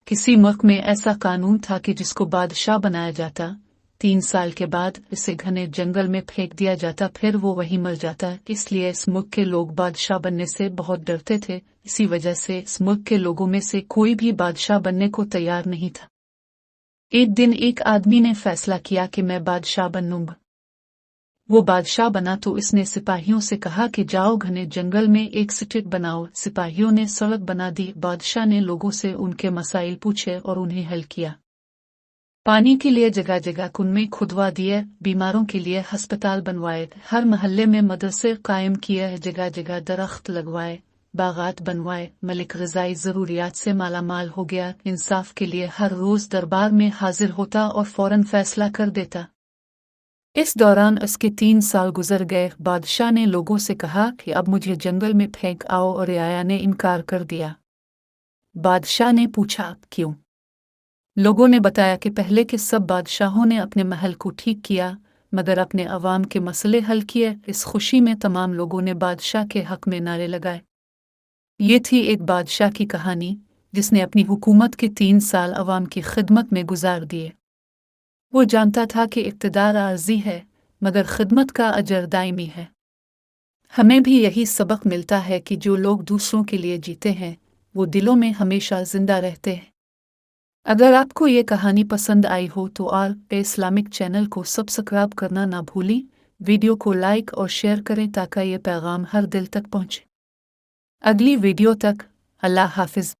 किसी मुल्क में ऐसा कानून था कि जिसको बादशाह बनाया जाता, 3 साल के बाद इसे घने जंगल में फेंक दिया जाता, फिर वो वहीं मर जाता। इसलिए इस मुल्क के लोग बादशाह बनने से बहुत डरते थे। इसी वजह से इस मुल्क के लोगों में से कोई भी बादशाह बनने को तैयार नहीं था। एक दिन एक आदमी ने फैसला किया कि मैं बादशाह बनूंगा। वो बादशाह बना तो इसने सिपाहियों से कहा कि जाओ घने जंगल में एक स्ट्रीट बनाओ। सिपाहियों ने सड़क बना दी। बादशाह ने लोगों से उनके मसाइल पूछे और उन्हें हल किया। पानी के लिए जगह जगह कुएं खुदवा दिए, बीमारों के लिए अस्पताल बनवाए, हर मोहल्ले में मदरसे कायम किए, जगह जगह दरख्त लगवाए, बागात बनवाए। मलिक ग़िज़ाई ज़रूरियात से मालामाल हो गया। इंसाफ के लिए हर रोज़ दरबार में हाजिर होता और फौरन फैसला कर देता। इस दौरान उसके 3 साल गुजर गए। बादशाह ने लोगों से कहा कि अब मुझे जंगल में फेंक आओ, और रियाया ने इनकार कर दिया। बादशाह ने पूछा क्यों? लोगों ने बताया कि पहले के सब बादशाहों ने अपने महल को ठीक किया, मगर अपने अवाम के मसले हल किए। इस खुशी में तमाम लोगों ने बादशाह के हक में नारे लगाए। ये थी एक बादशाह की कहानी जिसने अपनी हुकूमत के 3 साल अवाम की खिदमत में गुजार दिए। वो जानता था कि इक़्तिदार आर्ज़ी है, मगर खिदमत का अजर दायमी है। हमें भी यही सबक मिलता है कि जो लोग दूसरों के लिए जीते हैं, वो दिलों में हमेशा जिंदा रहते हैं। अगर आपको ये कहानी पसंद आई हो तो पे इस्लामिक चैनल को सब्सक्राइब करना ना भूलें। वीडियो को लाइक और शेयर करें ताकि ये पैगाम हर दिल तक पहुँचे। अगली वीडियो तक अल्लाह हाफिज़।